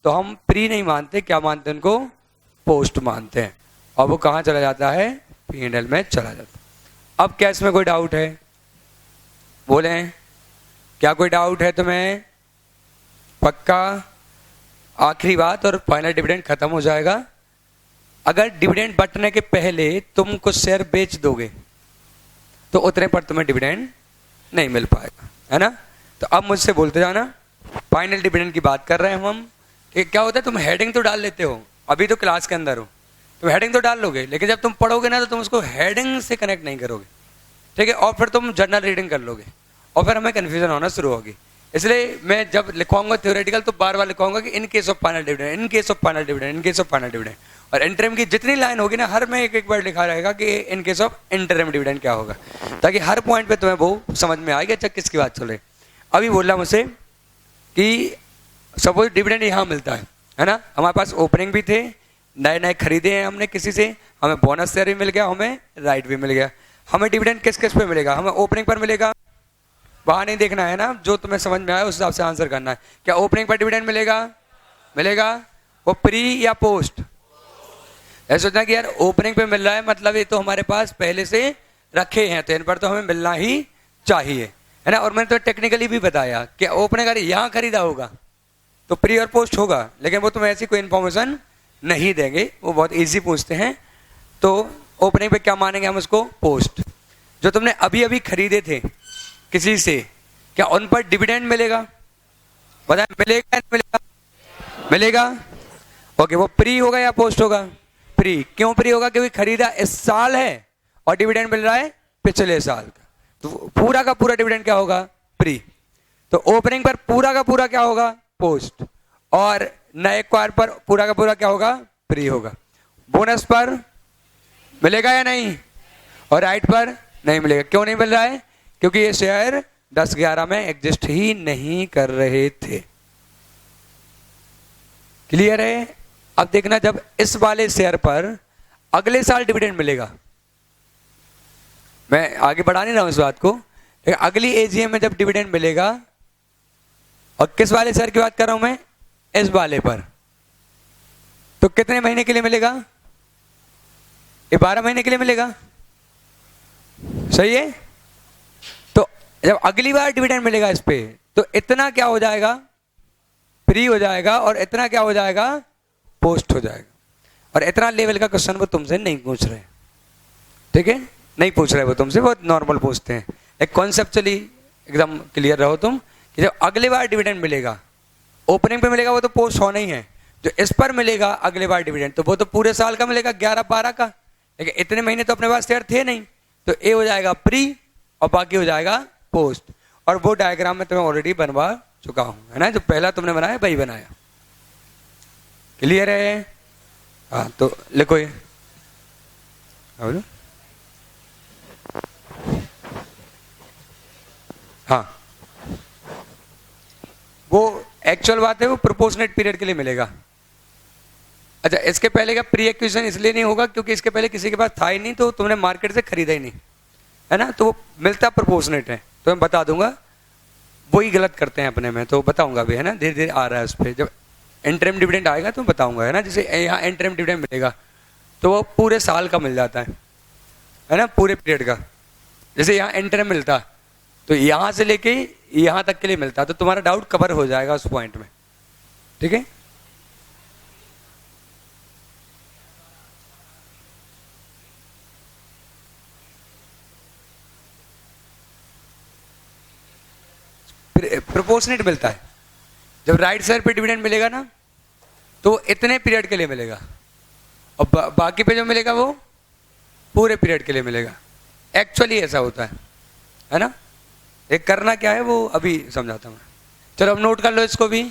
तो हम प्री नहीं मानते, क्या मानते हैं उनको? पोस्ट मानते हैं। और वो कहाँ चला जाता है? P&L में चला जाता है। अब क्या इसमें कोई डाउट है? बोलें, क्या कोई डाउट है तुम्हें? पक्का? आखिरी बात और फाइनल डिविडेंड खत्म हो जाएगा। अगर डिविडेंड बंटने के पहले तुम कुछ शेयर बेच दोगे तो उतने पर तुम्हें डिविडेंड नहीं मिल पाएगा, है ना? तो अब मुझसे बोलते जाना, फाइनल डिविडेंड की बात कर रहे हैं हम। कि क्या होता है, तुम हेडिंग तो डाल लेते हो, अभी तो क्लास के अंदर हो, तुम हेडिंग तो डाल लोगे, लेकिन जब तुम पढ़ोगे ना तो तुम उसको हेडिंग से कनेक्ट नहीं करोगे, ठीक है? और फिर तुम जर्नल रीडिंग कर लोगे और फिर हमें कन्फ्यूजन होना शुरू होगी। इसलिए मैं जब लिखवाऊंगा थ्योरेटिकल तो बार बार लिखवाऊंगा कि in case of final dividend, in case of final dividend, in case of final dividend. और इंटरम की जितनी लाइन होगी ना, हर में एक एक वर्ड लिखा रहेगा कि in case of interim dividend क्या होगा, ताकि हर पॉइंट पे तुम्हें वो समझ में आएगा अच्छा किसकी बात चल रही। अभी बोल रहा मुझसे कि सपोज डिविडेंड यहाँ मिलता है ना? हमारे पास ओपनिंग भी थे, नए नए खरीदे हैं हमने किसी से, हमें बोनस शेयर भी मिल गया, हमें राइट भी मिल गया। हमें डिविडेंड किस किस पे मिलेगा? हमें ओपनिंग पर मिलेगा, वहां नहीं देखना है ना, जो तुम्हें समझ में आया उस हिसाब से आंसर करना है। क्या ओपनिंग पर डिविडेंड मिलेगा? मिलेगा। वो प्री या पोस्ट? ऐसा सोचना कि यार ओपनिंग पे मिल रहा है, मतलब ये तो हमारे पास पहले से रखे हैं, तो इन पर तो हमें मिलना ही चाहिए, है ना? और मैंने तो टेक्निकली भी बताया कि ओपनिंग अगर यहाँ खरीदा होगा तो प्री और पोस्ट होगा, लेकिन वो तुम्हें ऐसी कोई इन्फॉर्मेशन नहीं देंगे, वो बहुत ईजी पूछते हैं। तो ओपनिंग पे क्या मानेंगे हम उसको? पोस्ट। जो तुमने अभी अभी खरीदे थे किसी से, क्या उन पर डिविडेंड मिलेगा? बताएं, मिलेगा नहीं मिलेगा? मिलेगा। ओके, वो प्री होगा या पोस्ट होगा? प्री। क्यों प्री होगा? क्योंकि खरीदा इस साल है और डिविडेंड मिल रहा है पिछले साल का, तो पूरा का पूरा डिविडेंड क्या होगा? प्री। तो ओपनिंग पर पूरा का पूरा क्या होगा? पोस्ट। और नए क्वार पर पूरा का पूरा क्या होगा? प्री होगा। बोनस पर मिलेगा या नहीं? और राइट पर नहीं मिलेगा। क्यों नहीं मिल रहा है? क्योंकि ये शेयर 10-11 में एग्जिस्ट ही नहीं कर रहे थे। क्लियर है? अब देखना, जब इस वाले शेयर पर अगले साल डिविडेंड मिलेगा, मैं आगे बढ़ा नहीं रहा हूं इस बात को, अगली एजीएम में जब डिविडेंड मिलेगा, और किस वाले शेयर की बात कर रहा हूं मैं? इस वाले पर, तो कितने महीने के लिए मिलेगा? ये 12 महीने के लिए मिलेगा, सही है? तो जब अगली बार डिविडेंड मिलेगा इस पे, तो इतना क्या हो जाएगा? प्री हो जाएगा, और इतना क्या हो जाएगा? पोस्ट हो जाएगा। और इतना लेवल का क्वेश्चन वो तुमसे नहीं पूछ रहे, ठीक है? नहीं पूछ रहे वो तुमसे, बहुत नॉर्मल पूछते हैं। एक कॉन्सेप्चुअली एकदम क्लियर रहो तुम कि जब अगली बार डिविडेंड मिलेगा, ओपनिंग पे मिलेगा वो तो पोस्ट होना ही है, जो इस पर मिलेगा अगले बार डिविडेंड तो वो तो पूरे साल का मिलेगा, 11-12 का, लेकिन इतने महीने तो अपने पास शेयर थे नहीं, तो ए हो जाएगा प्री और बाकी हो जाएगा पोस्ट। और वो डायग्राम में तुम्हें ऑलरेडी बनवा चुका हूं, है ना? जो पहला तुमने बनाया वही बनाया। क्लियर है? हाँ, तो लिखो ये। हाँ, वो एक्चुअल बात है, वो प्रोपोर्शनेट पीरियड के लिए मिलेगा। अच्छा, इसके पहले का प्री एक्विजिशन इसलिए नहीं होगा क्योंकि इसके पहले किसी के पास था ही नहीं, तो तुमने मार्केट से खरीदा ही नहीं, है ना? तो वो मिलता प्रोपोर्शनेट है, तो मैं बता दूंगा। वही गलत करते हैं अपने में, तो बताऊंगा भी, है ना? धीरे धीरे आ रहा है उस पर। जब इंटरिम डिविडेंड आएगा तो बताऊंगा, है ना? जैसे यहाँ इंटरिम डिविडेंड मिलेगा तो वो पूरे साल का मिल जाता है ना? पूरे पीरियड का। जैसे यहाँ इंटरिम मिलता तो यहाँ से लेके यहाँ तक के लिए मिलता, तो तुम्हारा डाउट कवर हो जाएगा उस पॉइंट में, ठीक है? प्रोपोर्शनेट मिलता है। जब राइट साइड पे डिविडेंड मिलेगा ना, तो इतने पीरियड के लिए मिलेगा, और बाकी पे जो मिलेगा वो पूरे पीरियड के लिए मिलेगा। एक्चुअली ऐसा होता है ना? एक करना क्या है वो अभी समझाता हूं। चलो अब नोट कर लो इसको भी।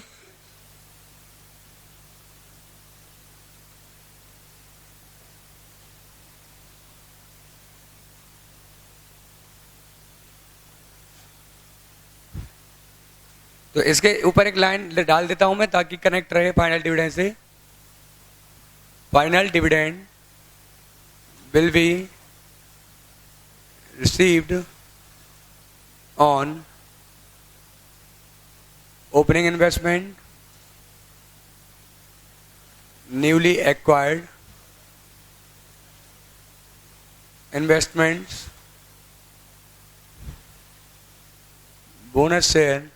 तो इसके ऊपर एक लाइन डाल देता हूं मैं ताकि कनेक्ट रहे फाइनल डिविडेंड से। Final dividend will be received on opening investment newly acquired investments, bonus share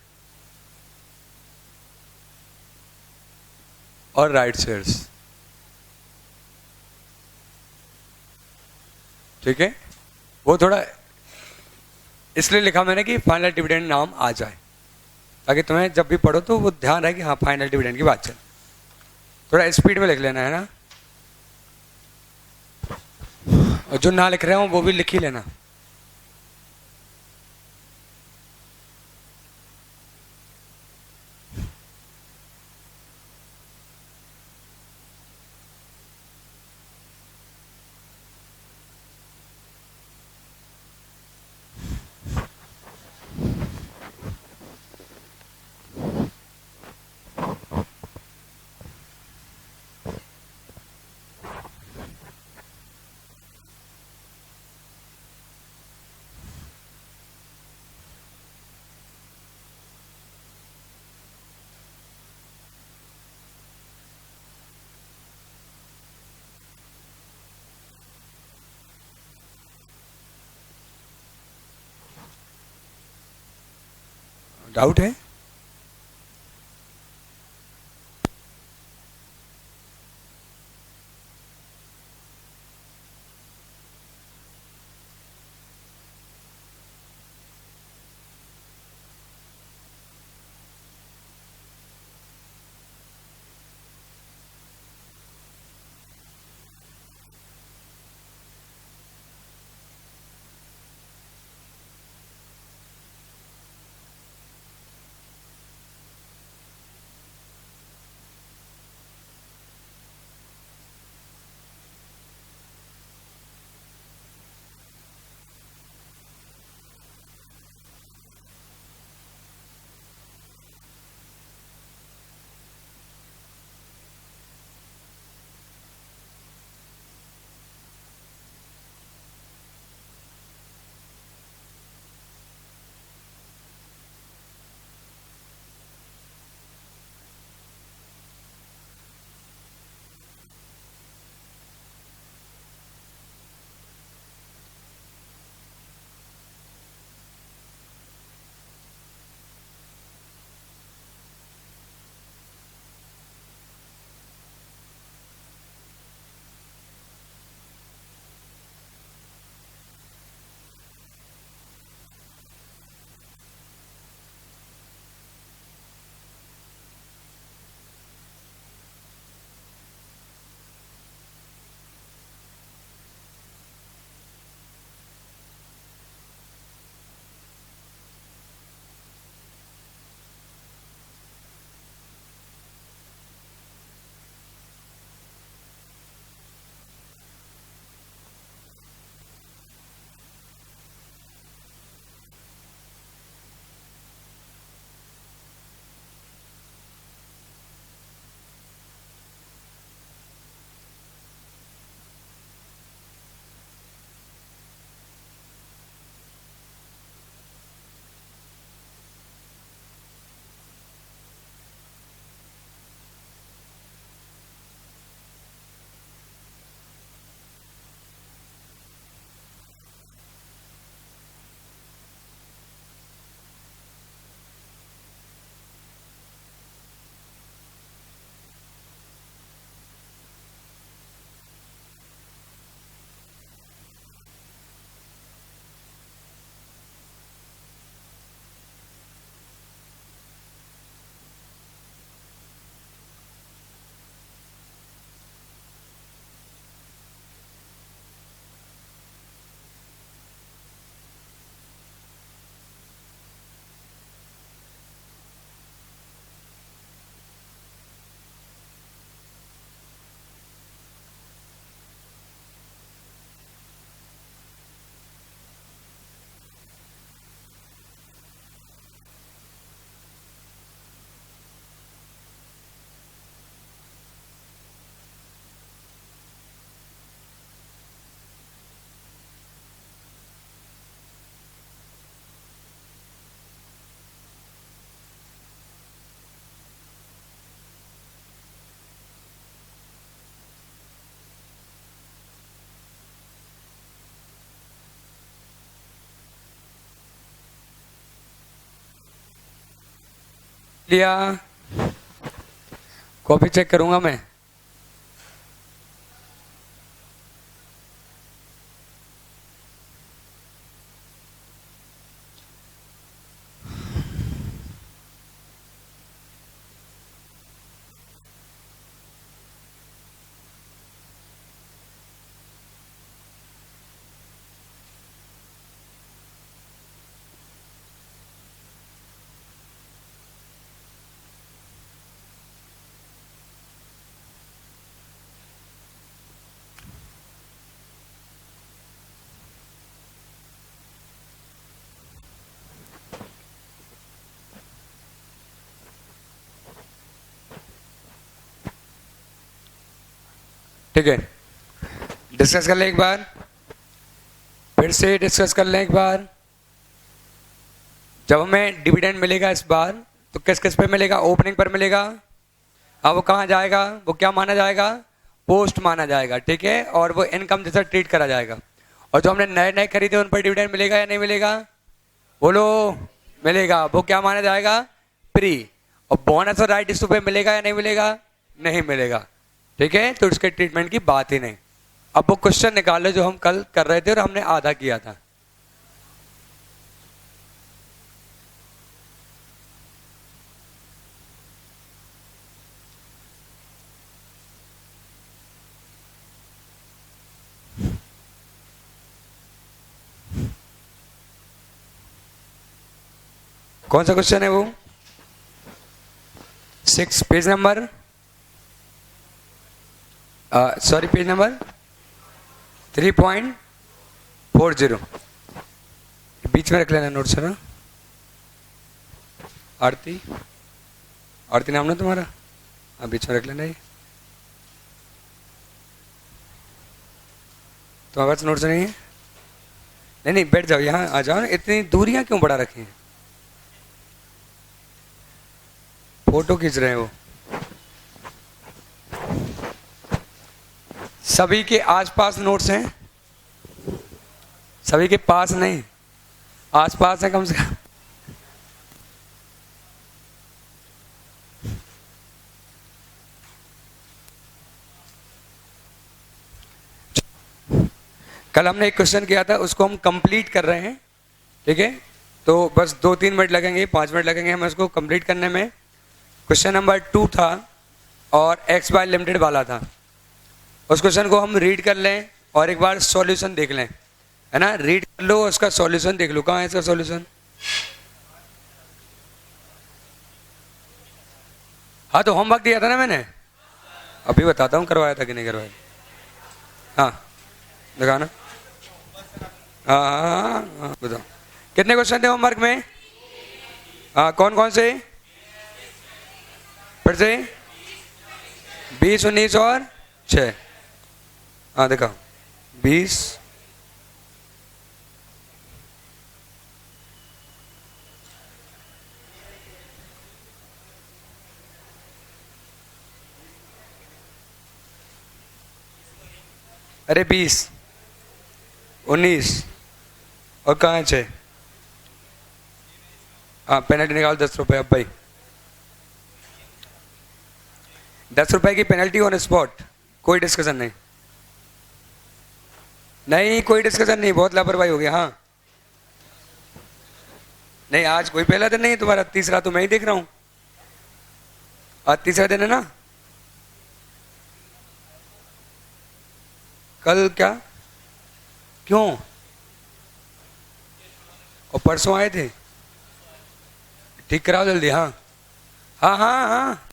और राइट शेयर्स। ठीक है, वो थोड़ा इसलिए लिखा मैंने कि फाइनल डिविडेंड नाम आ जाए, ताकि तुम्हें जब भी पढ़ो तो वो ध्यान रहे कि हाँ फाइनल डिविडेंड की बात चल। थोड़ा स्पीड में लिख लेना है ना, और जो ना लिख रहे हो वो भी लिख ही लेना। डाउट है? लिया, कॉपी चेक करूंगा मैं। ठीक है, डिस्कस कर लें एक बार, फिर से डिस्कस कर लें एक बार। जब हमें डिविडेंड मिलेगा इस बार, तो किस किस पे मिलेगा? ओपनिंग पर मिलेगा। अब वो कहाँ जाएगा? वो क्या माना जाएगा? पोस्ट माना जाएगा, ठीक है, और वो इनकम जैसा ट्रीट करा जाएगा। और जो हमने नए नए खरीदे उन पर डिविडेंड मिलेगा या नहीं मिलेगा? बोलो। मिलेगा। वो क्या माना जाएगा? प्री। और बोनस और राइट इशू पे मिलेगा या नहीं मिलेगा? नहीं मिलेगा, ठीक है, तो उसके ट्रीटमेंट की बात ही नहीं। अब वो क्वेश्चन निकालो जो हम कल कर रहे थे और हमने आधा किया था। कौन सा क्वेश्चन है वो? 6 page number, sorry page number 3.40। बीच में रख लेना नोट्स है ना। आरती, आरती नाम ना तुम्हारा? हाँ, बीच में रख लेना। ये तुम्हारे पास नोट्स नहीं है? नहीं नहीं, बैठ जाओ, यहाँ आ जाओ ना। इतनी दूरियां क्यों बढ़ा रखी हैं? फोटो खींच रहे हैं वो। सभी के आसपास नोट्स हैं? सभी के पास नहीं, आसपास है कम से कम। कल हमने एक क्वेश्चन किया था, उसको हम कंप्लीट कर रहे हैं, ठीक है, तो बस 2-3 मिनट लगेंगे, 5 मिनट लगेंगे हमें उसको कंप्लीट करने में। क्वेश्चन नंबर 2 था और एक्स वाई लिमिटेड वाला था। उस क्वेश्चन को हम रीड कर लें और एक बार सॉल्यूशन देख लें, है ना। रीड कर लो, उसका सॉल्यूशन देख लो। कहाँ है इसका सॉल्यूशन? हाँ, तो होमवर्क दिया था ना मैंने, अभी बताता हूँ करवाया था कि नहीं करवाया। हाँ, दिखाना। हाँ हाँ हाँ हाँ, बताओ कितने क्वेश्चन थे होमवर्क में? हाँ, कौन कौन से? फिर से 20, 19 और 6। हाँ दिखाओ। 20, अरे 20, 19 और कहाँ है 6? हाँ, पेनल्टी निकाल 10 रुपये। अब भाई 10 रुपए की पेनल्टी ऑन स्पॉट, कोई डिस्कशन नहीं। नहीं, कोई डिस्कशन नहीं, बहुत लापरवाही हो गया। हाँ, नहीं आज कोई पहला दिन नहीं है तुम्हारा, तीसरा तो मैं ही देख रहा हूँ। आज तीसरा दिन है ना। कल क्या? क्यों? और परसों आए थे? ठीक कराओ जल्दी। हाँ हाँ हाँ हाँ,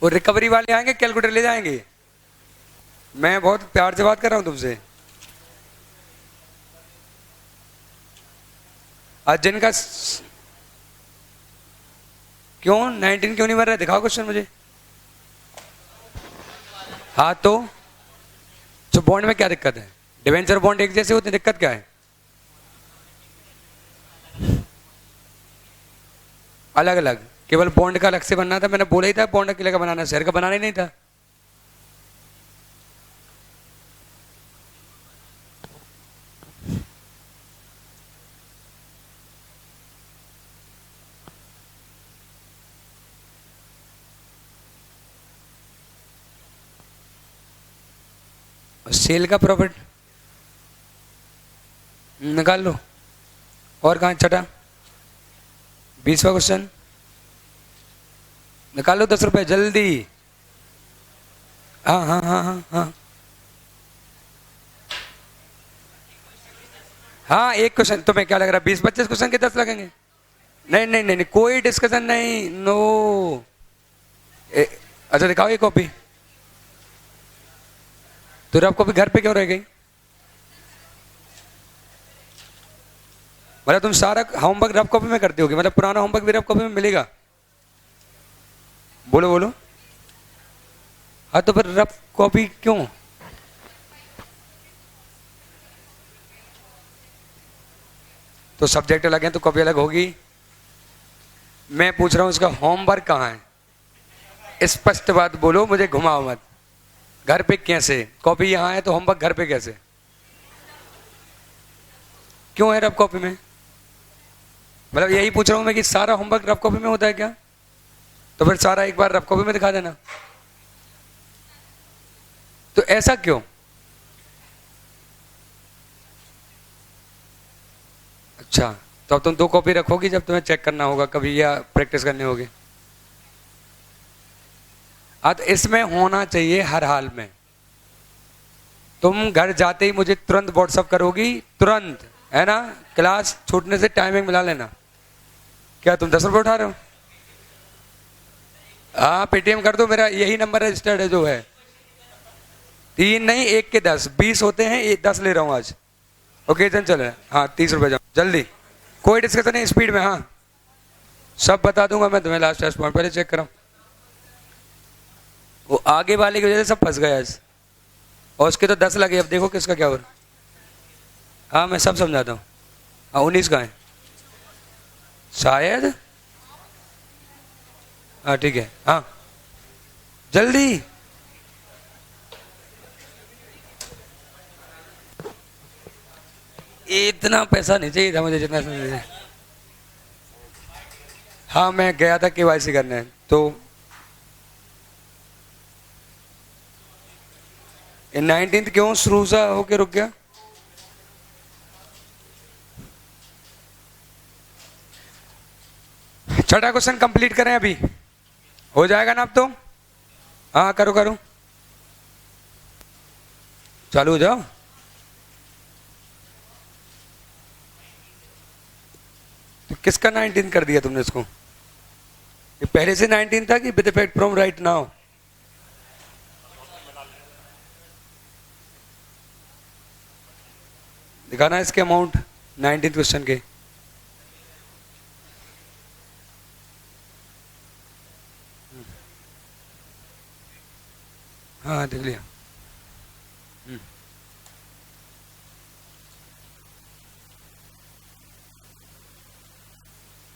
वो रिकवरी वाले आएंगे, कैलकुलेटर ले जाएंगे। मैं बहुत प्यार से बात कर रहा हूँ तुमसे। आज जिनका क्यों 19 क्यों नहीं भर रहा? दिखाओ क्वेश्चन मुझे। हाँ, तो बॉन्ड में क्या दिक्कत है? डिवेंचर बॉन्ड एक जैसे होते हैं, दिक्कत क्या है? अलग अलग, केवल बॉन्ड का अलग से बनना था। मैंने बोला ही था बॉन्ड अकेले का बनाना, शहर का बनाना ही नहीं था। सेल का प्रॉफिट निकाल लो। और कहाँ छठा 20वां क्वेश्चन निकाल लो 10 रुपए जल्दी। हाँ हाँ हाँ हाँ हाँ हाँ, एक क्वेश्चन तुम्हें क्या लग रहा है 20-25 क्वेश्चन के 10 लगेंगे? नहीं नहीं नहीं, नहीं कोई डिस्कशन नहीं, नो। अच्छा दिखाओ ये कॉपी। तो रफ कॉपी घर पे क्यों रह गई? मतलब तुम सारा होमवर्क रफ कॉपी में करती होगी, मतलब पुराना होमवर्क भी रफ कॉपी में मिलेगा? बोलो बोलो। हाँ तो फिर रफ कॉपी क्यों? तो सब्जेक्ट अलग है तो कॉपी अलग होगी। मैं पूछ रहा हूं इसका होमवर्क कहाँ है? स्पष्ट बात बोलो, मुझे घुमाओ मत। घर पे कैसे? कॉपी यहाँ है तो होमवर्क घर पे कैसे? क्यों है रफ कॉपी में? मतलब यही पूछ रहा हूं मैं कि सारा होमवर्क रफ कॉपी में होता है क्या? तो फिर सारा एक बार रफ कॉपी में दिखा देना। तो ऐसा क्यों? अच्छा, तो अब तुम 2 कॉपी रखोगी जब तुम्हें चेक करना होगा कभी या प्रैक्टिस करनी होगी। तो इसमें होना चाहिए हर हाल में। तुम घर जाते ही मुझे तुरंत व्हाट्सअप करोगी, तुरंत, है ना? क्लास छूटने से टाइमिंग मिला लेना। क्या तुम 10 रुपये उठा रहे हो? हाँ पेटीएम कर दो, मेरा यही नंबर रजिस्टर्ड है जो है। 3 नहीं 1 के 10, 20 होते हैं, 10 ले रहा हूँ आज। ओकेजन चले। हाँ 30 रुपये जाओ जल्दी। कोई डिस्कशन नहीं, स्पीड में। हाँ सब बता दूंगा मैं तुम्हें, लास्ट टेस्ट पॉइंट पहले चेक कराऊँ। वो आगे वाले की वजह से सब फंस गए आज, और उसके तो 10 लगे। अब देखो किसका क्या हो रहा। हाँ मैं सब समझाता हूँ। हाँ 19 का है शायद। हाँ ठीक है। हाँ जल्दी। इतना पैसा नहीं चाहिए था मुझे जितना चाहिए। हाँ मैं गया था केवाईसी करने, तो 19 क्यों शुरू सा होके रुक गया? छठा क्वेश्चन कंप्लीट करें अभी, हो जाएगा ना अब तो? हाँ करो करो, चालू हो जाओ। तो किसका 19 कर दिया तुमने इसको? ये पहले से 19 था कि with effect from right now? दिखाना इसके अमाउंट 19 क्वेश्चन के। हाँ देख लिया।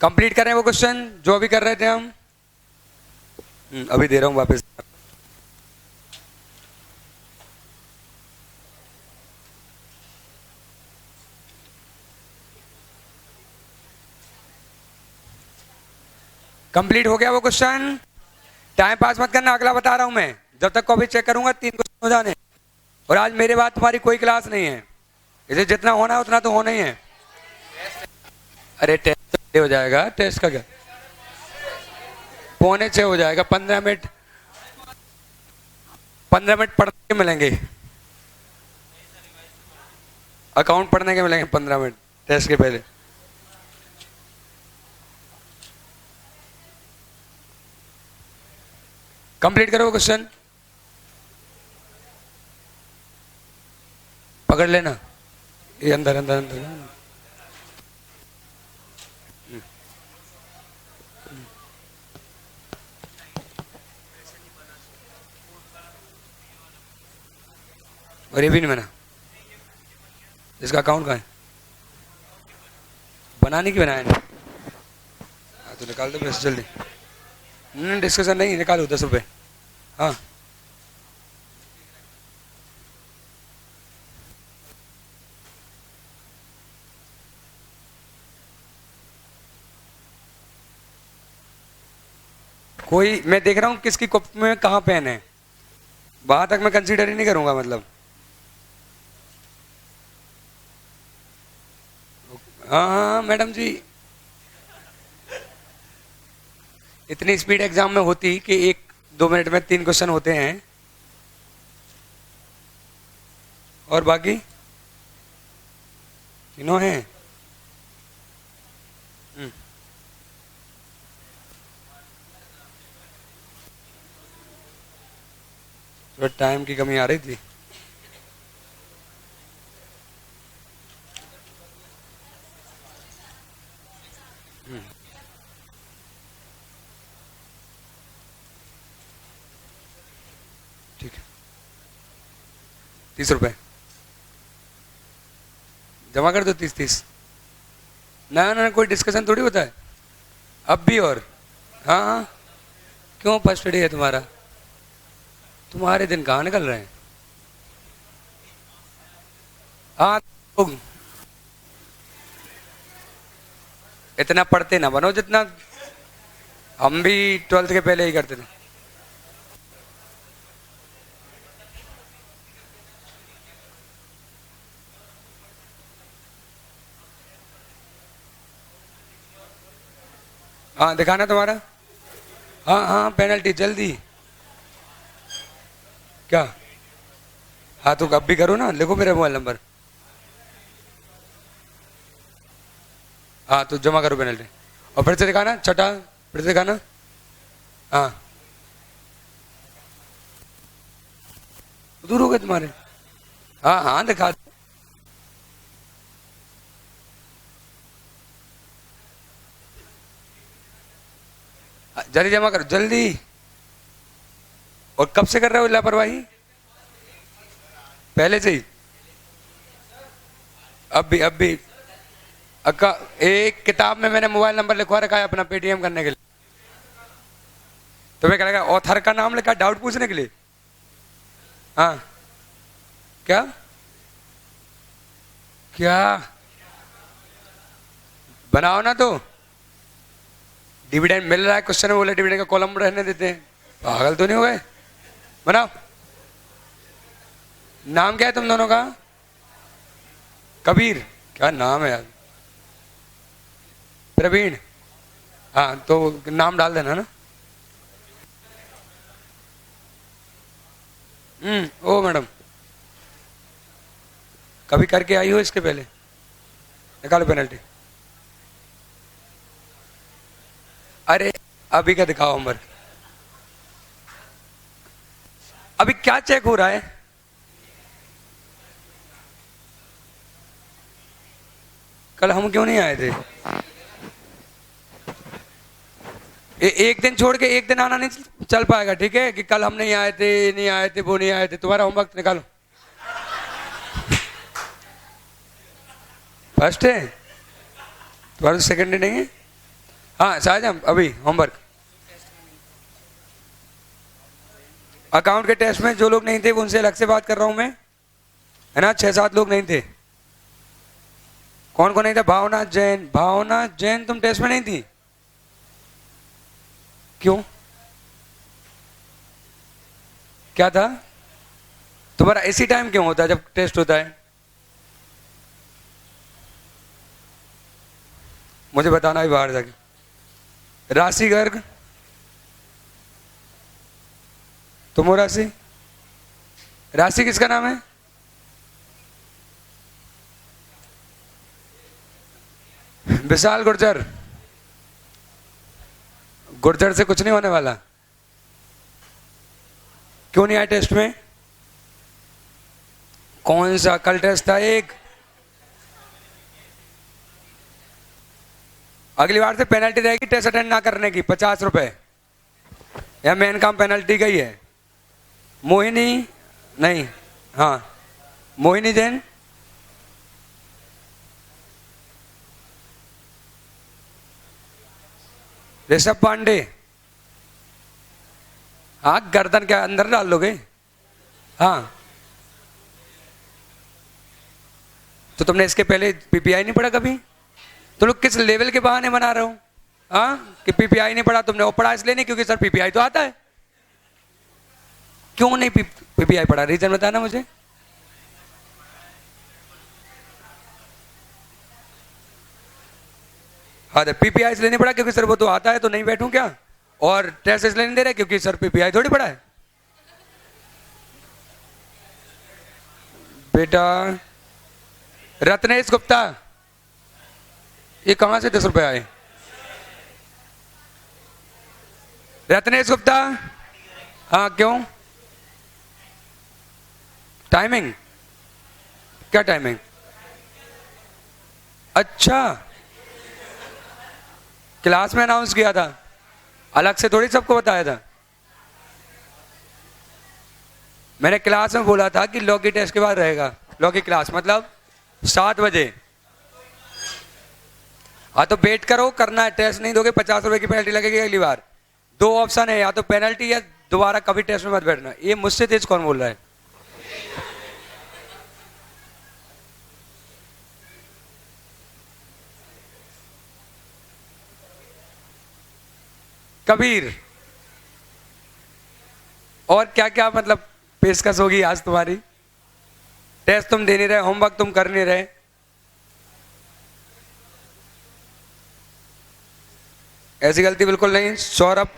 कंप्लीट करें वो क्वेश्चन जो अभी कर रहे थे हम। अभी दे रहा हूं वापस। कंप्लीट हो गया वो क्वेश्चन। टाइम पास मत करना, अगला बता रहा हूं मैं। जब तक कॉपी चेक करूंगा 3 क्वेश्चन हो जाने। और आज मेरे बाद तुम्हारी कोई क्लास नहीं है, इसे जितना होना है उतना तो होना ही है। अरे टेस्ट हो जाएगा, टेस्ट का क्या, 5:45 हो जाएगा। 15 मिनट, 15 मिनट पढ़ने के मिलेंगे, अकाउंट पढ़ने के मिलेंगे 15 मिनट टेस्ट के पहले। कंप्लीट करो क्वेश्चन, पकड़ लेना। ये अंदर अंदर अंदर। और ये भी नहीं बना, इसका अकाउंट कहाँ है? बनाने की बनाया नहीं। तो निकाल दो पैसे जल्दी। डिस्कशन नहीं, निकालो 10 रुपये। हाँ कोई, मैं देख रहा हूँ किसकी कॉपी में कहाँ पेन है, वहां तक मैं कंसीडर ही नहीं करूंगा। मतलब हाँ हाँ मैडम जी, इतनी स्पीड एग्जाम में होती कि 1-2 मिनट में 3 क्वेश्चन होते हैं, और बाकी तीनों हैं। तो टाइम की कमी आ रही थी। ठीक है, 30 रुपए जमा कर दो, 30-30। ना ना, कोई डिस्कशन थोड़ी होता है अब भी। और हाँ हाँ, क्यों फर्स्ट डे है तुम्हारा? तुम्हारे दिन कहाँ निकल रहे हैं? हाँ तो इतना पढ़ते ना बनो जितना हम भी 12th के पहले ही करते थे। हाँ दिखाना तुम्हारा। हाँ हाँ, पेनल्टी जल्दी। क्या? हाँ तो अब भी करो ना, लिखो मेरा मोबाइल नंबर। हाँ तो जमा करो पेनल्टी, और फिर से दिखाना छठा, फिर से दिखाना। हाँ दूर हो गए तुम्हारे। हाँ हाँ दिखा। जल्दी जमा करो जल्दी। और कब से कर रहे हो लापरवाही? पहले से ही? अब भी अक्का, एक किताब में मैंने मोबाइल नंबर लिखवा रखा है अपना पेटीएम करने के लिए। तुम्हें क्या लगा ऑथर का नाम लिखा डाउट पूछने के लिए? हाँ क्या क्या बनाओ ना तो। डिविडेंड मिल रहा है, क्वेश्चन में बोले डिविडेंड का कॉलम रहने देते हैं। पागल तो नहीं हो गए? बनाओ। नाम क्या है तुम दोनों का? कबीर, क्या नाम है यार। प्रवीण, हाँ तो नाम डाल देना ना। ओ मैडम, कभी करके आई हो इसके पहले? निकालो पेनल्टी। अरे अभी का दिखाओ होमवर्क। अभी क्या चेक हो रहा है? कल हम क्यों नहीं आए थे? एक दिन छोड़ के एक दिन आना नहीं चल पाएगा, ठीक है? कि कल हम नहीं आए थे, नहीं आए थे, वो नहीं आए थे। तुम्हारा होमवर्क निकालो। फर्स्ट है तुम्हारा, तो सेकंड नहीं है। हाँ शाहजहां, अभी होमवर्क। अकाउंट के टेस्ट में जो लोग नहीं थे उनसे अलग से बात कर रहा हूं मैं, है ना? 6-7 लोग नहीं थे। कौन कौन नहीं था? भावना जैन। भावना जैन तुम टेस्ट में नहीं थी? क्यों, क्या था? तुम्हारा इसी टाइम क्यों होता है जब टेस्ट होता है? मुझे बताना ही बाहर जाके। राशि गर्ग, तुम हो राशि? राशि किसका नाम है? विशाल गुर्जर। गुर्जर से कुछ नहीं होने वाला। क्यों नहीं आए टेस्ट में? कौन सा कल टेस्ट था? एक। अगली बार से पेनल्टी रहेगी टेस्ट अटेंड ना करने की, 50 रुपए। या मेन काम पेनल्टी का ही है। मोहिनी नहीं, हाँ मोहिनी जैन। ऋषभ पांडे, हाँ गर्दन के अंदर डाल लोगे। हाँ तो तुमने इसके पहले पीपीआई नहीं पढ़ा कभी? तुम लोग किस लेवल के बहाने बना रहे हो? हाँ कि पीपीआई नहीं पढ़ा तुमने, और पढ़ा इसलिए नहीं क्योंकि सर पीपीआई तो आता है। क्यों नहीं पीपीआई पढ़ा? रीजन बताना मुझे। हाँ तो पीपीआई इसलिए नहीं पढ़ा क्योंकि सर वो तो आता है तो नहीं बैठूं क्या, और टेस्ट इसलिए नहीं दे रहे क्योंकि सर पीपीआई थोड़ी पढ़ा है। बेटा रत्नेश गुप्ता, ये कहां से 10 रुपए आए? रत्नेश गुप्ता, हाँ क्यों? टाइमिंग क्या टाइमिंग? अच्छा, क्लास में अनाउंस किया था, अलग से थोड़ी सबको बताया था। मैंने क्लास में बोला था कि लॉ की टेस्ट के बाद रहेगा, लॉ की क्लास मतलब 7 बजे। हाँ तो वेट करो, करना है, टेस्ट नहीं दोगे 50 रुपए की पेनल्टी लगेगी अगली बार। 2 ऑप्शन है, या तो पेनल्टी या दोबारा कभी टेस्ट में मत बैठना। ये मुझसे तेज कौन बोल रहा है? कबीर, और क्या क्या मतलब पेशकश होगी आज तुम्हारी? टेस्ट तुम दे नहीं रहे, होमवर्क तुम कर नहीं रहे। ऐसी गलती बिल्कुल नहीं। सौरभ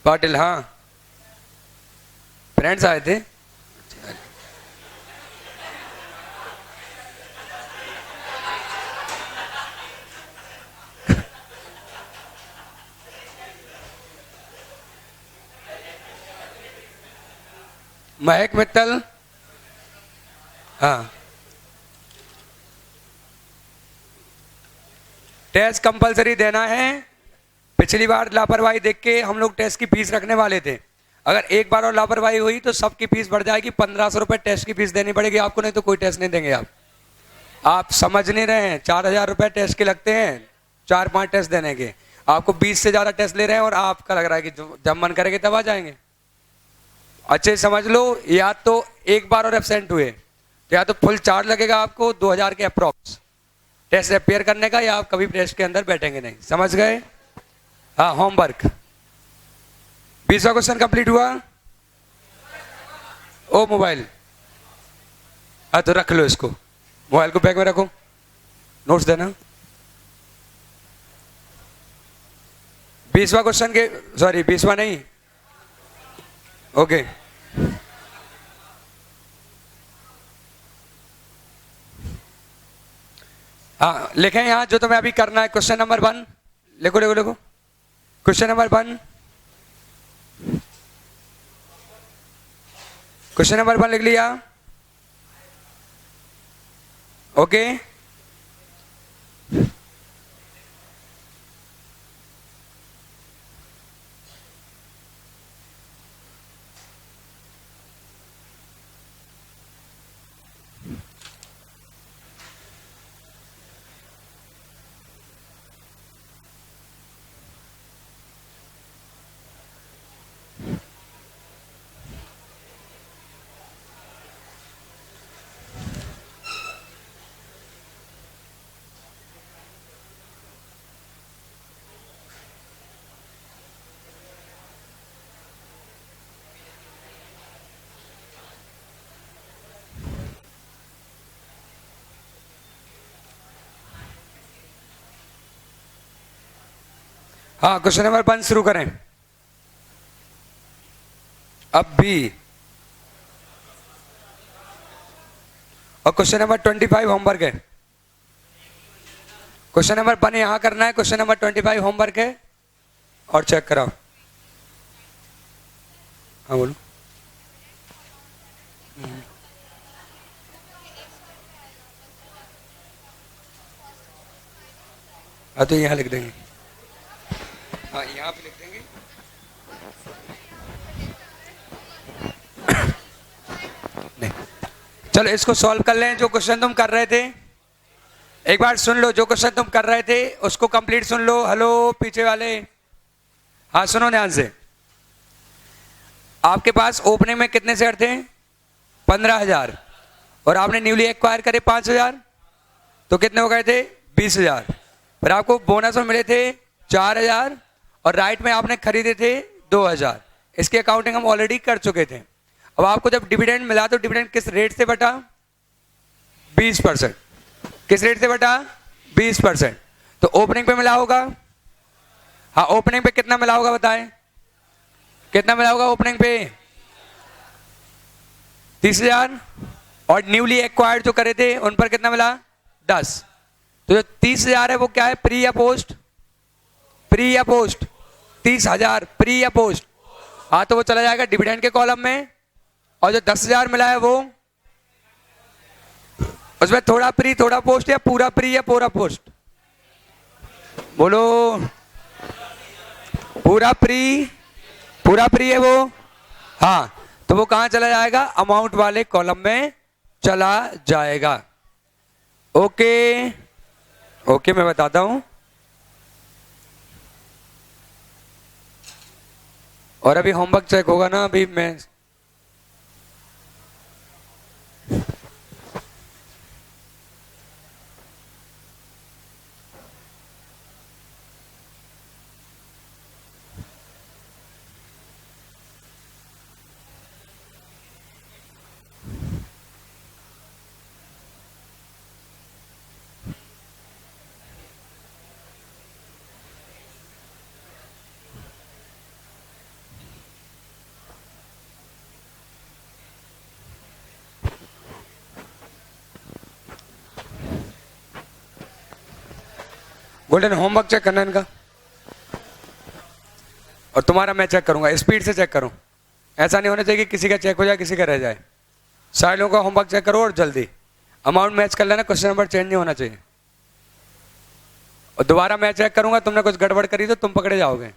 पाटिल, हाँ फ्रेंड्स आए थे। महक मित्तल, हाँ टेस्ट कंपलसरी देना है। पिछली बार लापरवाही देख के हम लोग टेस्ट की फीस रखने वाले थे, अगर एक बार और लापरवाही हुई तो सबकी फीस बढ़ जाएगी। 1500 रुपए टेस्ट की फीस देनी पड़ेगी आपको, नहीं तो कोई टेस्ट नहीं देंगे आप समझ नहीं रहे हैं। 4000 रुपए टेस्ट के लगते हैं, 4-5 टेस्ट देने के। आपको 20 से ज्यादा टेस्ट ले रहे हैं और आपका लग रहा है कि जब मन करेगा तब आ जाएंगे। अच्छे समझ लो, या तो एक बार और एब्सेंट हुए तो या तो फुल चार्ज लगेगा आपको 2000 के अप्रॉक्स टेस्ट अपेयर करने का, या आप कभी टेस्ट के अंदर बैठेंगे नहीं। समझ गए? हाँ होमवर्क 20वां क्वेश्चन कंप्लीट हुआ। ओ मोबाइल, हाँ तो रख लो इसको, मोबाइल को बैग में रखो, नोट्स देना। 20वां क्वेश्चन के, सॉरी 20वां नहीं, ओके हाँ लिखें यहाँ जो तुम्हें अभी करना है। क्वेश्चन नंबर 1 लिखो लिखो लिखो। क्वेश्चन नंबर 1, क्वेश्चन नंबर 1 लिख लिया? ओके हाँ क्वेश्चन नंबर 1 शुरू करें अब भी। और क्वेश्चन नंबर 25 होमवर्क है। क्वेश्चन नंबर 1 यहां करना है, क्वेश्चन नंबर 25 होमवर्क है। और चेक कराओ। हाँ बोलो। हाँ तो यहाँ लिख देंगे, हाँ यहाँ पे लिख देंगे। नहीं चलो इसको सॉल्व कर लें। जो क्वेश्चन तुम कर रहे थे एक बार सुन लो, जो क्वेश्चन तुम कर रहे थे उसको कंप्लीट सुन लो। हेलो पीछे वाले, हाँ सुनो ध्यान से। आपके पास ओपनिंग में कितने शेयर थे? 15,000, और आपने न्यूली एक्वायर करे 5,000, तो कितने हो गए थे? 20,000। फिर आपको बोनस में मिले थे 4,000, और राइट में आपने खरीदे थे 2,000। इसकी अकाउंटिंग हम ऑलरेडी कर चुके थे। अब आपको जब डिविडेंड मिला तो डिविडेंड किस रेट से बटा? 20%। किस रेट से बटा? 20%। तो ओपनिंग पे मिला होगा। हाँ, ओपनिंग पे कितना मिला होगा बताएं, कितना मिला होगा ओपनिंग पे? 30,000। और न्यूली एक्वायर्ड जो करे थे उन पर कितना मिला? 10। तो जो 30,000 है वो क्या है, प्री या पोस्ट? प्री या पोस्ट? 30,000 प्री या पोस्ट? हाँ, तो वो चला जाएगा डिविडेंड के कॉलम में। और जो 10,000 मिला है वो उसमें थोड़ा प्री थोड़ा पोस्ट, या पूरा प्री या पूरा पोस्ट? बोलो, पूरा प्री, पूरा प्री है वो। हाँ, तो वो कहां चला जाएगा? अमाउंट वाले कॉलम में चला जाएगा। ओके ओके, मैं बताता हूं। और अभी होमवर्क चेक होगा ना, अभी मैं गोल्डन होमवर्क चेक करना इनका, और तुम्हारा मैं चेक करूंगा, स्पीड से चेक करूं। ऐसा नहीं होना चाहिए कि किसी का चेक हो जाए किसी का रह जाए। सारे लोगों का होमवर्क चेक करो और जल्दी अमाउंट मैच कर लेना, क्वेश्चन नंबर चेंज नहीं होना चाहिए। और दोबारा मैं चेक करूंगा, तुमने कुछ गड़बड़ करी तो तुम पकड़े जाओगे।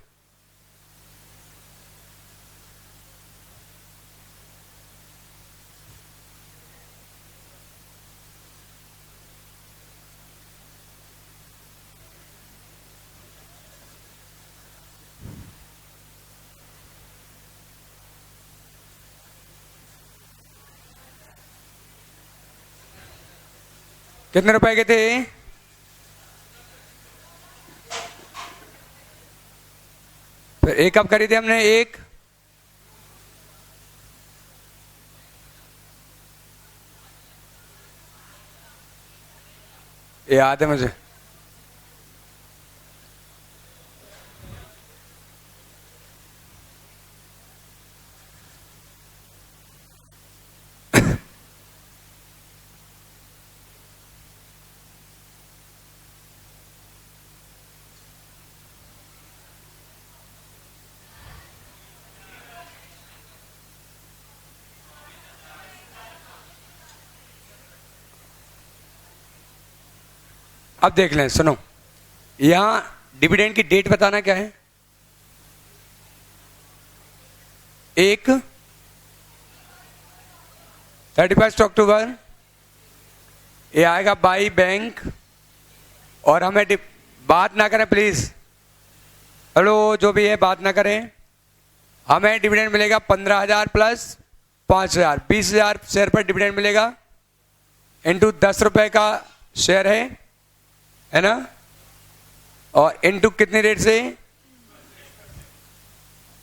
कितने रुपए के थे? फिर एक कब खरीदे हमने? एक। याद है मुझे। अब देख लें, सुनो, यहां डिविडेंड की डेट बताना क्या है? एक 31 अक्टूबर, ये आएगा बाई बैंक। और हमें बात ना करें प्लीज, हेलो, जो भी है बात ना करें। हमें डिविडेंड मिलेगा 15,000 प्लस 5,000, 20,000 शेयर पर डिविडेंड मिलेगा, इनटू 10 रुपए का शेयर है ना, और इनटू कितने रेट से?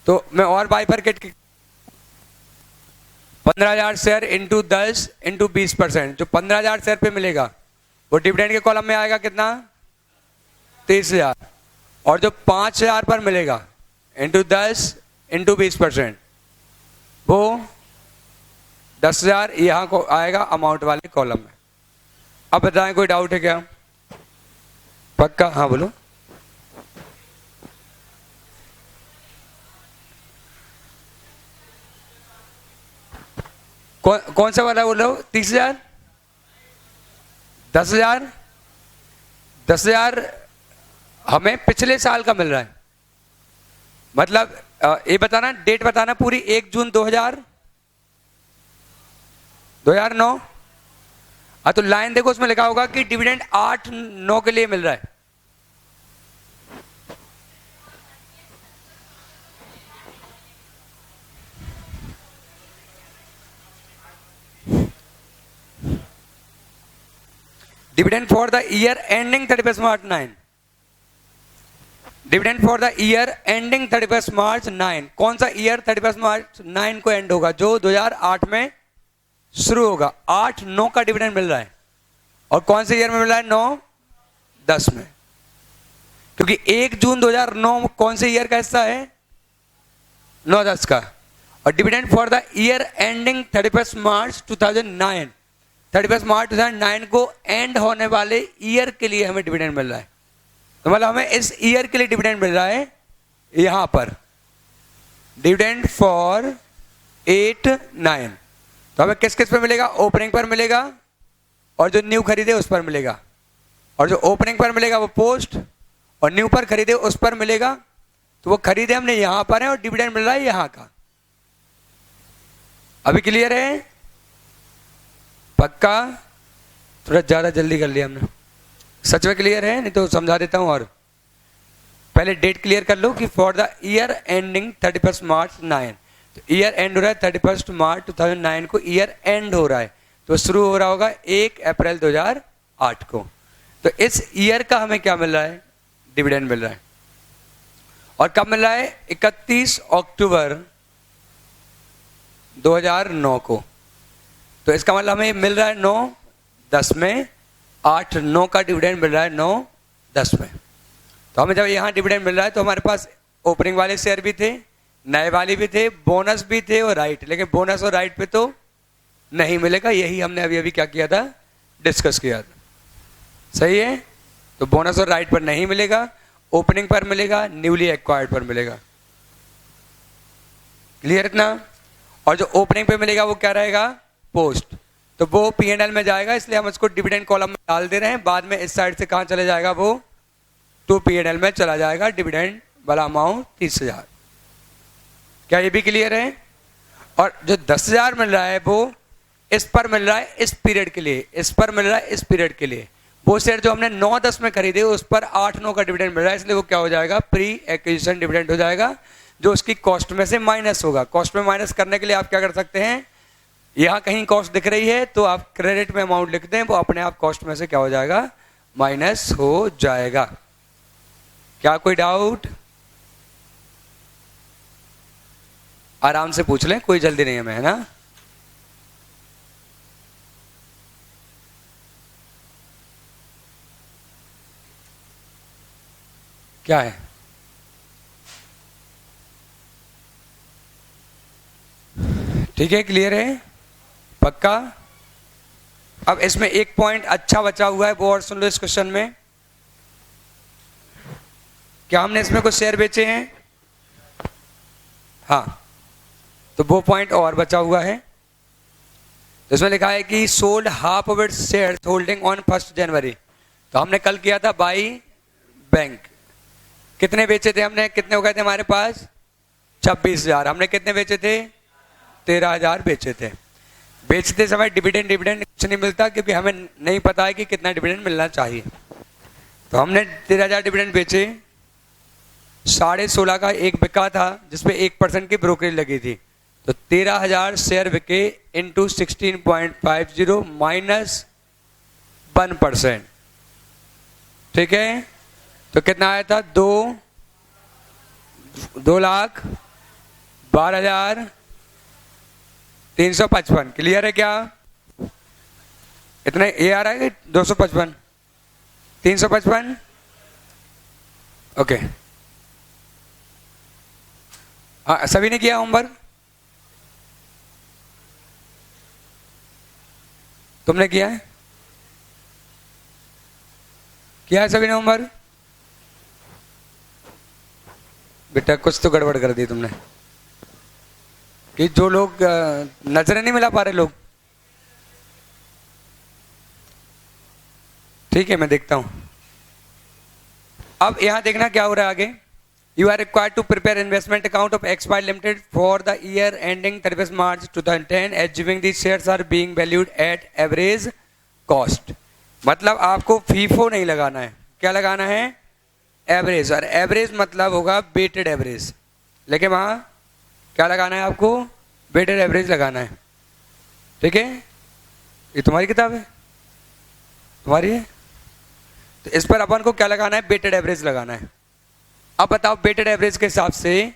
तो मैं और बाइफरकेट 15,000 शेयर इनटू 10 इनटू 20%, जो 15,000 शेयर पे मिलेगा वो डिविडेंड के कॉलम में आएगा कितना? 30,000। और जो 5,000 पर मिलेगा इनटू 10 इनटू 20%, वो 10,000 यहां को आएगा अमाउंट वाले कॉलम में। अब बताएं, कोई डाउट है क्या? पक्का? हाँ बोलो। कौन सा वाला बोल रहे हो? 30,000? 10,000? 10,000 हमें पिछले साल का मिल रहा है। मतलब ये बताना, डेट बताना पूरी, 1 जून 2009। हाँ, तो लाइन देखो, उसमें लिखा होगा कि डिविडेंड 8-9 के लिए मिल रहा है। Dividend for the year ending 31 March 9। Dividend for the year ending 31 मार्च 9। कौन सा ईयर 31 मार्च 9 को एंड होगा? जो 2008 में शुरू होगा। 8-9 का डिविडेंड मिल रहा है। और कौन से ईयर में मिल रहा है? 9-10 में। क्योंकि 1 जून 2009 कौन से ईयर का हिस्सा है? 9-10 का। और dividend for the year ending 31 मार्च 2009, 31 मार्च 2009 को एंड होने वाले ईयर के लिए हमें डिविडेंड मिल रहा है। तो मतलब हमें इस ईयर के लिए डिविडेंड मिल रहा है यहां पर, डिविडेंड फॉर 8-9। तो हमें किस किस पर मिलेगा? ओपनिंग पर मिलेगा और जो न्यू खरीदे उस पर मिलेगा, और जो ओपनिंग पर मिलेगा वो पोस्ट, और न्यू पर खरीदे उस पर मिलेगा। तो वो खरीदे हमने यहां पर है और डिविडेंड मिल रहा है यहां का। अभी क्लियर है? पक्का? थोड़ा ज्यादा जल्दी कर लिया हमने। सच में क्लियर है? नहीं तो समझा देता हूं। और पहले डेट क्लियर कर लो कि फॉर द ईयर एंडिंग 31 मार्च 9, तो ईयर एंड हो रहा है 31 मार्च 2009 को ईयर एंड हो रहा है, तो शुरू हो रहा होगा 1 अप्रैल 2008 को। तो इस ईयर का हमें क्या मिल रहा है? डिविडेंड मिल रहा है। और कब मिल रहा है? 31 अक्टूबर 2009 को। तो इसका मतलब हमें मिल रहा है 9-10 में, 8-9 का डिविडेंड मिल रहा है 9-10 में। तो हमें जब यहाँ डिविडेंड मिल रहा है तो हमारे पास ओपनिंग वाले शेयर भी थे, नए वाले भी थे, बोनस भी थे और राइट, लेकिन बोनस और राइट पे तो नहीं मिलेगा। यही हमने अभी अभी क्या किया था? डिस्कस किया था। सही है? तो बोनस और राइट पर नहीं मिलेगा, ओपनिंग पर मिलेगा, न्यूली एक्वायर्ड पर मिलेगा। क्लियर इतना? और जो ओपनिंग पे मिलेगा वो क्या रहेगा? पोस्ट। तो वो P&L में जाएगा, इसलिए हम इसको डिविडेंड कॉलम में डाल दे रहे हैं। बाद में इस साइड से कहां चले जाएगा? वो टू P&L में चला जाएगा, डिविडेंड वाला अमाउंट 30,000। क्या ये भी क्लियर है? और जो 10,000 मिल रहा है वो इस पर मिल रहा है इस पीरियड के लिए, इस पर मिल रहा है इस पीरियड के लिए। वो शेयर जो हमने 9-10 में खरीदे उस पर 8-9 का डिविडेंड मिल रहा है, इसलिए वो क्या हो जाएगा? प्री एक्विजिशन डिविडेंड हो जाएगा, जो उसकी कॉस्ट में से माइनस होगा। कॉस्ट में माइनस करने के लिए आप क्या कर सकते हैं? यहां कहीं कॉस्ट दिख रही है तो आप क्रेडिट में अमाउंट लिख दें, वो अपने आप कॉस्ट में से क्या हो जाएगा? माइनस हो जाएगा। क्या कोई डाउट? आराम से पूछ लें, कोई जल्दी नहीं है, है ना? क्या है? ठीक है, क्लियर है? पक्का? अब इसमें एक पॉइंट अच्छा बचा हुआ है, वो और सुन लो इस क्वेश्चन में। क्या हमने इसमें कुछ शेयर बेचे हैं? हाँ, तो वो पॉइंट और बचा हुआ है। तो इसमें लिखा है कि sold half of its shares holding on 1 जनवरी। तो हमने कल किया था बाई बैंक। कितने बेचे थे हमने? कितने हो गए थे हमारे पास? 26,000। हमने कितने बेचे थे? 13,000 बेचे थे। बेचते समय डिविडेंड कुछ नहीं मिलता, क्योंकि हमें नहीं पता है कि कितना डिविडेंड मिलना चाहिए। तो हमने 13,000 डिविडेंड बेचे। 16.5 का एक बिका था जिसपे 1% की ब्रोकरेज लगी थी। तो 13,000 शेयर बिके इंटू 16.50 माइनस 1%। ठीक है? तो कितना आया था? 2,12,355। क्लियर है क्या? इतना ये आ रहा है कि 255? 355? ओके। हाँ, सभी ने किया होमवर्क? तुमने किया है? किया है सभी ने होमवर्क? बेटा कुछ तो गड़बड़ कर दी तुमने, कि जो लोग नजरें नहीं मिला पा रहे लोग। ठीक है, मैं देखता हूं। अब यहां देखना क्या हो रहा है आगे। You are required to prepare investment account of XY Limited for the year ending 31 March 2010, assuming these shares are being valued at average cost। मतलब आपको फीफो नहीं लगाना है, क्या लगाना है? एवरेज। और एवरेज मतलब होगा वेटेड एवरेज, लेकिन वहां क्या लगाना है आपको? वेटेड एवरेज लगाना है। ठीक है? ये तुम्हारी किताब है? तुम्हारी है? तो इस पर अपन को क्या लगाना है? वेटेड एवरेज लगाना है। अब बताओ, वेटेड एवरेज के हिसाब से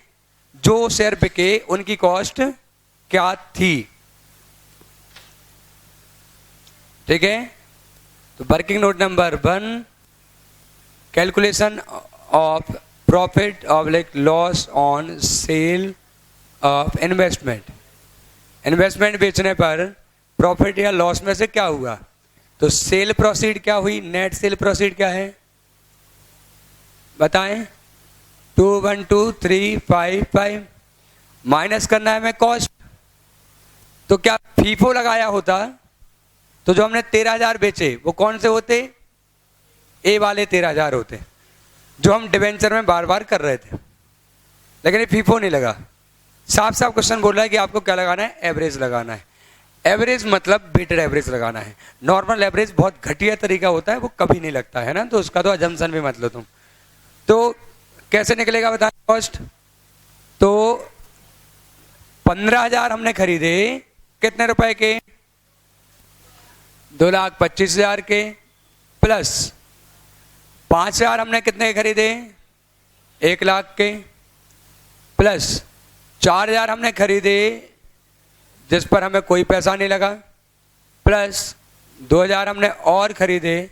जो शेयर बिके उनकी कॉस्ट क्या थी? ठीक है? तो working note number 1, calculation of profit of like loss on sale of investment. Investment बेचने पर प्रॉफिट या लॉस में से क्या हुआ? तो सेल प्रोसीड क्या हुई? नेट सेल प्रोसीड क्या है बताएं? 212,355 माइनस करना है हमें कॉस्ट। तो क्या फीफो लगाया होता तो जो हमने 13,000 बेचे वो कौन से होते? ए वाले 13,000 होते जो हम डिवेंचर में बार बार कर रहे थे, लेकिन ये फीफो नहीं लगा। साफ साफ क्वेश्चन बोल रहा है कि आपको क्या लगाना है? एवरेज लगाना है। एवरेज मतलब वेटेड एवरेज लगाना है। नॉर्मल एवरेज बहुत घटिया तरीका होता है, वो कभी नहीं लगता है ना, तो उसका तो अजम्पशन भी मत लो तुम। तो कैसे निकलेगा बताएं कॉस्ट? तो 15,000 हमने खरीदे कितने रुपए के? 2,25,000 के, प्लस 5,000 हमने कितने के खरीदे? 1,00,000 के, प्लस 4,000 हमने खरीदे जिस पर हमें कोई पैसा नहीं लगा, प्लस 2,000 हमने और खरीदे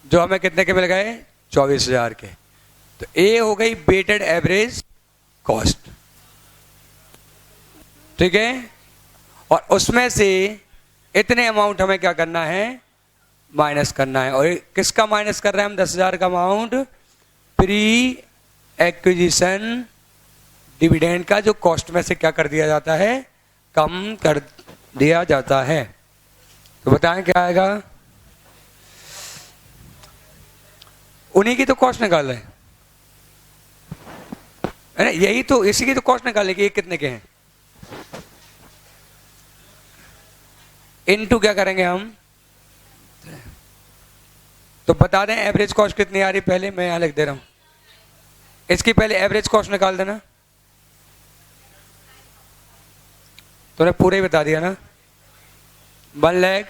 जो हमें कितने के मिल गए? 24,000 के। तो ए हो गई वेटेड एवरेज कॉस्ट, ठीक है। और उसमें से इतने अमाउंट हमें क्या करना है? माइनस करना है। और किसका माइनस कर रहे हैं हम? 10,000 का अमाउंट प्री एक्विजिशन डिविडेंड का, जो कॉस्ट में से क्या कर दिया जाता है? कम कर दिया जाता है। तो बताएं क्या आएगा? उन्हीं की तो कॉस्ट निकाल रहे हैं, यही तो, इसी की तो कॉस्ट निकालने की। ये कितने के हैं? इनटू क्या करेंगे हम? तो बता दें एवरेज कॉस्ट कितनी आ रही पहले, मैं यहां लिख दे रहा हूं। इसकी पहले एवरेज कॉस्ट निकाल देना। तूने पूरे ही बता दिया ना। 1 लाख,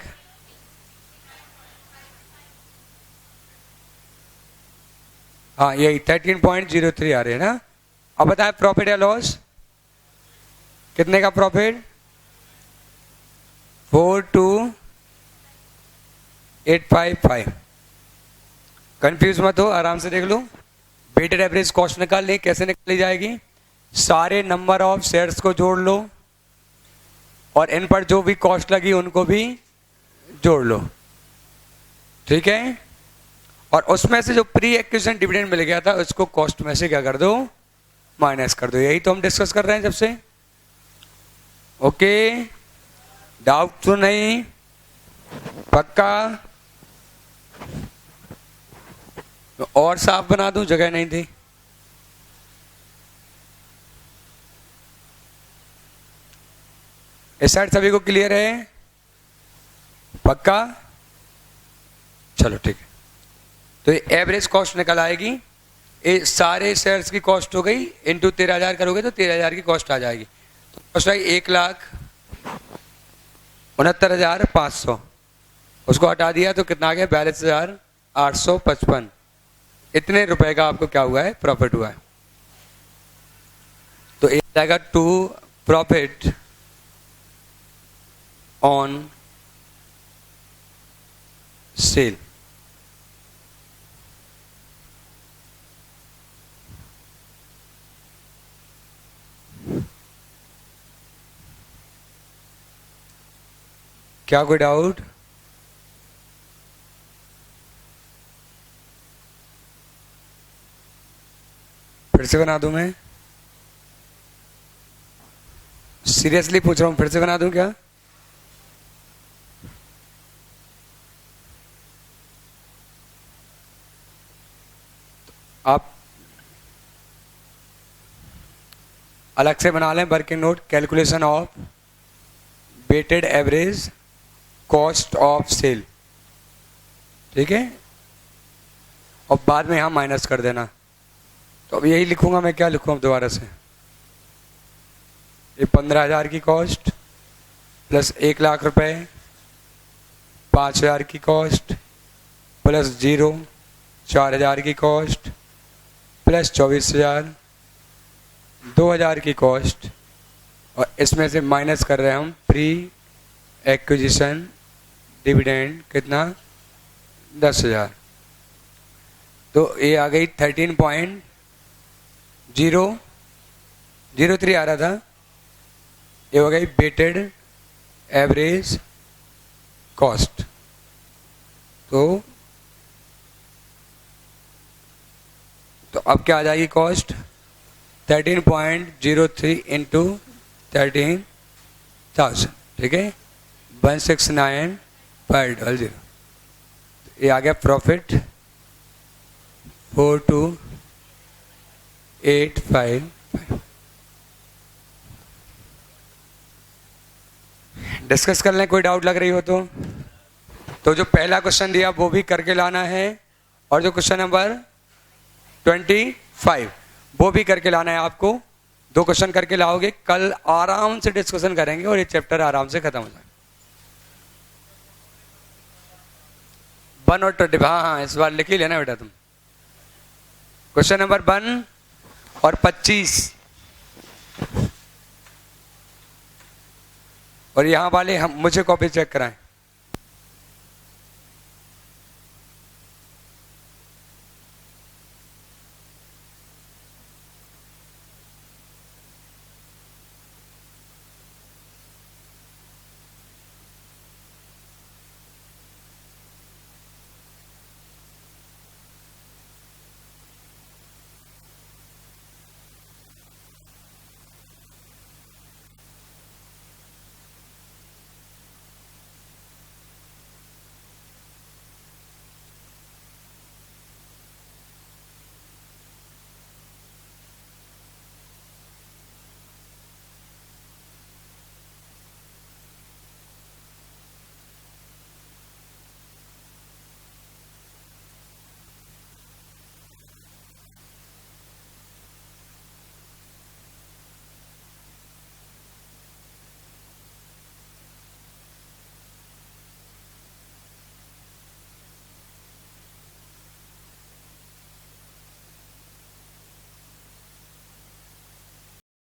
हाँ यही 13.03 आ रहे हैं ना। अब बताएं प्रॉफिट या लॉस कितने का? प्रॉफिट 42,855। कंफ्यूज मत हो, आराम से देख लो। वेटेड एवरेज कॉस्ट निकाल ली। कैसे निकाली जाएगी? सारे नंबर ऑफ शेयर्स को जोड़ लो और इन पर जो भी कॉस्ट लगी उनको भी जोड़ लो, ठीक है। और उसमें से जो प्री एक्विजिशन डिविडेंड मिल गया था उसको कॉस्ट में से क्या कर दो? माइनस कर दो। यही तो हम डिस्कस कर रहे हैं जब से। ओके, डाउट तो नहीं? पक्का? और साफ बना दूं, जगह नहीं थी। इस साइड सभी को क्लियर है? पक्का? चलो ठीक है। तो ये एवरेज कॉस्ट निकल आएगी। ये सारे शेयर्स की कॉस्ट हो गई, इंटू 13,000 करोगे तो 13,000 की कॉस्ट आ जाएगी। तो कॉस्ट आई 1,69,500। उसको हटा दिया तो कितना आ गया? 42,855। इतने रुपए का आपको क्या हुआ है? प्रॉफिट हुआ है। तो ये जाएगा टू प्रॉफिट ऑन सेल। क्या कोई डाउट? फिर से बना दूं मैं? सीरियसली पूछ रहा हूं, फिर से बना दूं क्या? आप अलग से बना लें working note. Calculation of weighted average cost of sale, ठीक है। और बाद में यहां माइनस कर देना। तो अब यही लिखूंगा मैं। क्या लिखूं अब दोबारा से? ये 15,000 की कॉस्ट प्लस 1,00,000 रुपए, 5,000 की कॉस्ट प्लस 0, 4,000 की कॉस्ट प्लस 24,000, 2,000 की कॉस्ट, और इसमें से माइनस कर रहे हैं हम प्री एक्विजिशन डिविडेंड कितना? 10,000। तो ये आ गई 13.003 आ रहा था, ये हो गई वेटेड एवरेज कॉस्ट। तो अब क्या आ जाएगी कॉस्ट? 13.03 इंटू 13,000, ठीक है, 169,500। ये आ गया प्रॉफिट 42,855। डिस्कस कर लें, कोई डाउट लग रही हो तो जो पहला क्वेश्चन दिया वो भी करके लाना है, और जो क्वेश्चन नंबर 25 वो भी करके लाना है आपको। 2 क्वेश्चन करके लाओगे, कल आराम से डिस्कशन करेंगे और ये चैप्टर आराम से खत्म हो जाएगा। 1 और 20, हाँ इस बार लिख ही लेना बेटा तुम। क्वेश्चन नंबर 1 और 25, और यहाँ वाले हम मुझे कॉपी चेक कराएं।